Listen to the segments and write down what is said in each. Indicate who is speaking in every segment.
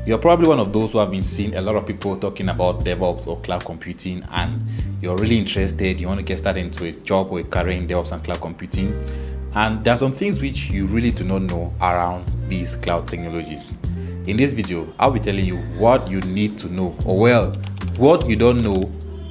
Speaker 1: You're probably one of those who have been seeing a lot of people talking about DevOps or cloud computing, and you're really interested. You want to get started into a job or a career in DevOps and cloud computing. And there are some things which you really do not know around these cloud technologies. In this video, I'll be telling you what you need to know, or well, what you don't know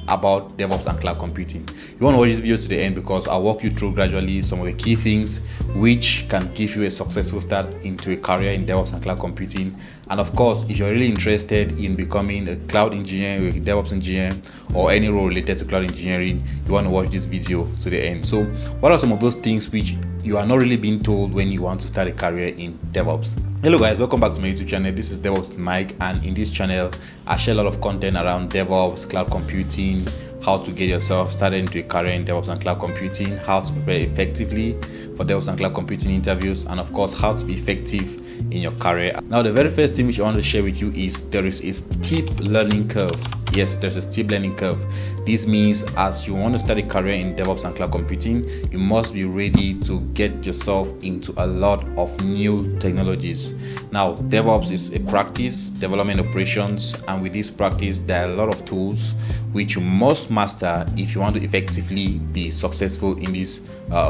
Speaker 1: about DevOps and cloud computing. You want to watch this video to the end because I'll walk you through gradually some of the key things which can give you a successful start into a career in DevOps and cloud computing. And of course, if you're really interested in becoming a cloud engineer, a DevOps engineer, or any role related to cloud engineering, you want to watch this video to the end. So what are some of those things which you are not really being told when you want to start a career in DevOps? Hello guys, welcome back to my YouTube channel. This is DevOps with Mike, and in this channel I share a lot of content around DevOps, cloud computing, how to get yourself started into a career in DevOps and cloud computing, how to prepare effectively for DevOps and cloud computing interviews, and of course how to be effective in your career. Now, the very first thing which I want to share with you is there is a steep learning curve. Yes, there's a steep learning curve. This means as you want to start a career in DevOps and cloud computing, you must be ready to get yourself into a lot of new technologies. Now, DevOps is a practice, development operations, and with this practice, there are a lot of tools which you must master if you want to effectively be successful in this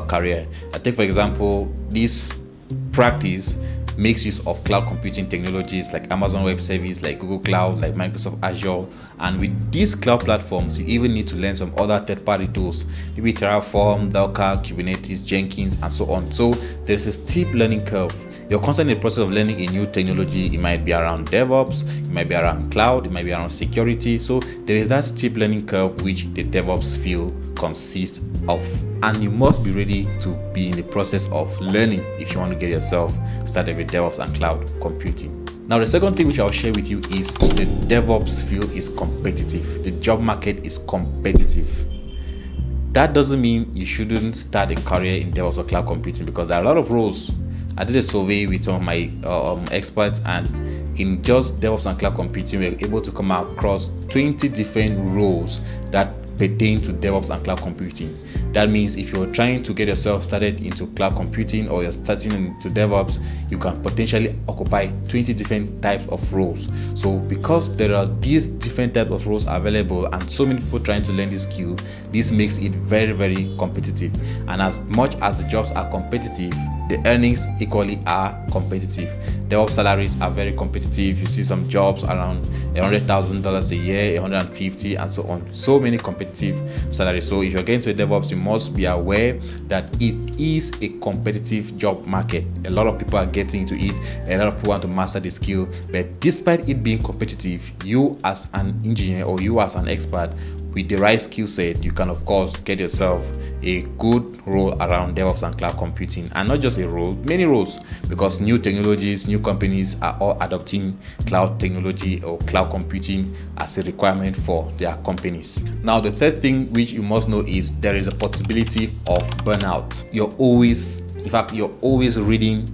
Speaker 1: career. I take, for example, this practice makes use of cloud computing technologies like Amazon Web Service, like Google Cloud, like Microsoft Azure. And with these cloud platforms, you even need to learn some other third-party tools, maybe Terraform, Docker, Kubernetes, Jenkins, and so on. So there's a steep learning curve. You're constantly in the process of learning a new technology. It might be around DevOps, it might be around cloud, it might be around security. So there is that steep learning curve which the DevOps field consists of, and you must be ready to be in the process of learning if you want to get yourself started with DevOps and cloud computing. Now, the second thing which I'll share with you is the DevOps field is competitive. The job market is competitive. That doesn't mean you shouldn't start a career in DevOps or cloud computing, because there are a lot of roles. I did a survey with some of my experts, and in just DevOps and cloud computing, we were able to come across 20 different roles that pertain to DevOps and cloud computing. That means if you're trying to get yourself started into cloud computing, or you're starting into DevOps, you can potentially occupy 20 different types of roles. So because there are these different types of roles available and so many people trying to learn this skill, this makes it very, very competitive. And as much as the jobs are competitive, the earnings equally are competitive. DevOps salaries are very competitive. You see some jobs around $100,000 a year, $150,000, and so on. So many competitive salaries. So if you're getting to a DevOps, you must be aware that it is a competitive job market. A lot of people are getting into it. A lot of people want to master the skill. But despite it being competitive, you as an engineer or you as an expert with the right skill set, you can of course get yourself a good role around DevOps and cloud computing. And not just a role, many roles, because new technologies, new companies are all adopting cloud technology or cloud computing as a requirement for their companies. Now, the third thing which you must know is there is a possibility of burnout. You're always reading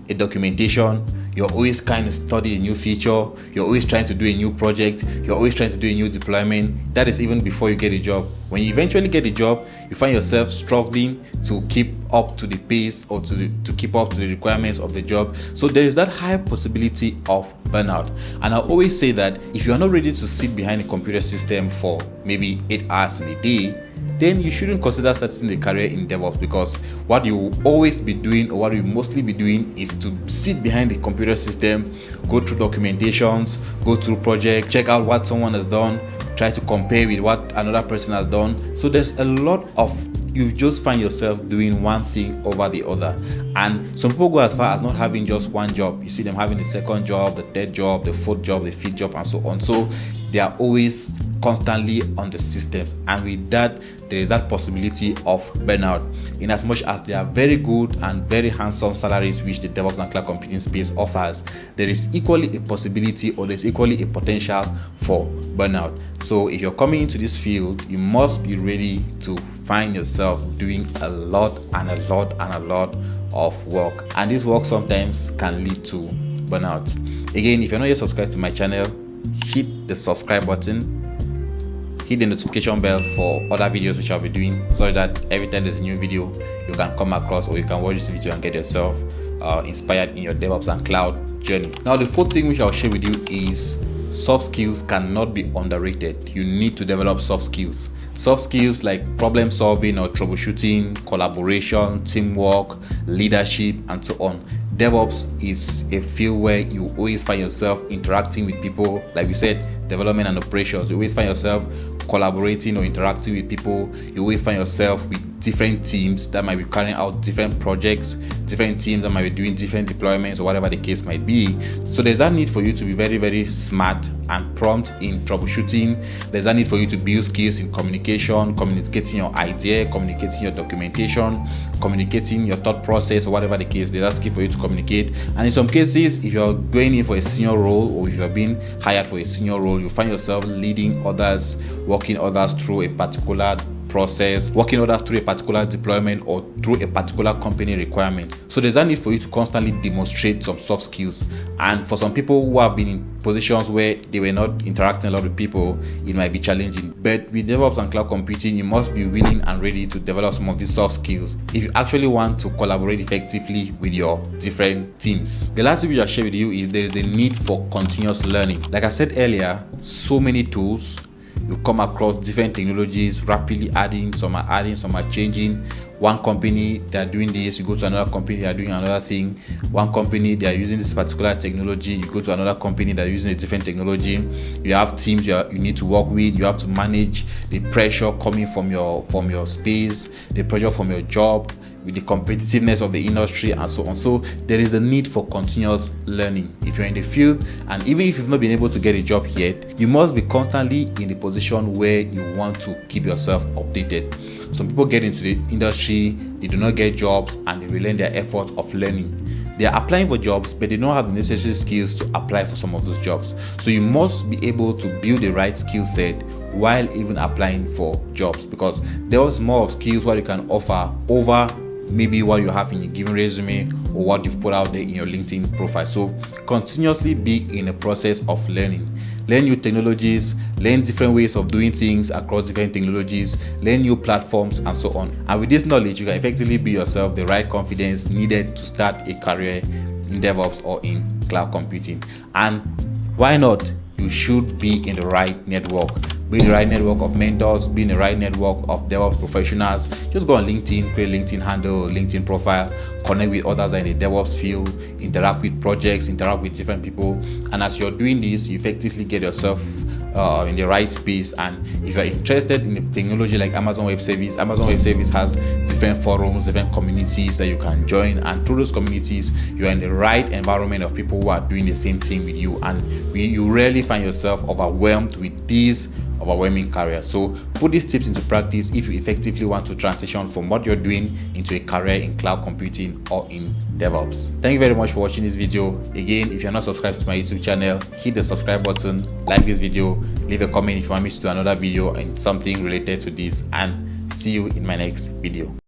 Speaker 1: a documentation. You're always kind of studying a new feature. You're always trying to do a new project. You're always trying to do a new deployment. That is even before you get a job. When you eventually get a job, you find yourself struggling to keep up to the pace or to keep up to the requirements of the job. So there is that high possibility of burnout. And I always say that if you are not ready to sit behind a computer system for maybe 8 hours in a day, then you shouldn't consider starting a career in DevOps, because what you will always be doing, or what you mostly be doing, is to sit behind the computer system, go through documentations, go through projects, check out what someone has done, try to compare with what another person has done. So there's a lot of, you just find yourself doing one thing over the other. And some people go as far as not having just one job. You see them having the second job, the third job, the fourth job, the fifth job, and so on. So they are always constantly on the systems, and with that there is that possibility of burnout, in as much as they are very good and very handsome salaries which the DevOps and cloud computing space offers. There is equally a possibility, or there's equally a potential for burnout. So if you're coming into this field, you must be ready to find yourself doing a lot of work, and this work sometimes can lead to burnout. Again, if you're not yet subscribed to my channel, hit the subscribe button, hit the notification bell for other videos which I'll be doing, so that every time there's a new video you can come across, or you can watch this video and get yourself inspired in your DevOps and cloud journey. Now, the fourth thing which I'll share with you is soft skills cannot be underrated. You need to develop soft skills. Soft skills like problem solving or troubleshooting, collaboration, teamwork, leadership, and so on. DevOps is a field where you always find yourself interacting with people. Like we said, development and operations, you always find yourself collaborating or interacting with people. You always find yourself with different teams that might be carrying out different projects, different teams that might be doing different deployments or whatever the case might be. So there's that need for you to be very, very smart and prompt in troubleshooting. There's that need for you to build skills in communication, communicating your idea, communicating your documentation, communicating your thought process or whatever the case. There's that skill for you to communicate. And in some cases, if you're going in for a senior role or if you're being hired for a senior role, you find yourself leading others, walking others through a particular process, working others through a particular deployment or through a particular company requirement. So there's a need for you to constantly demonstrate some soft skills. And for some people who have been in positions where they were not interacting a lot with people, it might be challenging. But with DevOps and cloud computing, you must be willing and ready to develop some of these soft skills if you actually want to collaborate effectively with your different teams. The last thing which I'll share with you is there is a need for continuous learning. Like I said earlier, so many tools. You come across different technologies rapidly adding, some are changing. One company, they are doing this, you go to another company, they are doing another thing. One company, they are using this particular technology, you go to another company, they are using a different technology. You have teams you need to work with, you have to manage the pressure coming from your space, the pressure from your job, with the competitiveness of the industry and so on. So there is a need for continuous learning. If you're in the field, and even if you've not been able to get a job yet, you must be constantly in the position where you want to keep yourself updated. Some people get into the industry, they do not get jobs, and they relent their effort of learning. They are applying for jobs, but they don't have the necessary skills to apply for some of those jobs. So you must be able to build the right skill set while even applying for jobs, because there was more of skills what you can offer over maybe what you have in your given resume or what you've put out there in your LinkedIn profile. So continuously be in a process of learning. Learn new technologies, learn different ways of doing things across different technologies, learn new platforms and so on. And with this knowledge, you can effectively build yourself the right confidence needed to start a career in DevOps or in cloud computing. And why not? You should be in the right network. Be in the right network of mentors, be in the right network of DevOps professionals. Just go on LinkedIn, create a LinkedIn handle, LinkedIn profile, connect with others in the DevOps field, interact with projects, interact with different people. And as you're doing this, you effectively get yourself in the right space. And if you're interested in the technology like Amazon Web Service has different forums, different communities that you can join, and through those communities you're in the right environment of people who are doing the same thing with you, and you rarely find yourself overwhelmed with these overwhelming career. So put these tips into practice if you effectively want to transition from what you're doing into a career in cloud computing or in DevOps. Thank you very much for watching this video. Again, if you're not subscribed to my YouTube channel, hit the subscribe button, like this video, leave a comment if you want me to do another video and something related to this, and see you in my next video.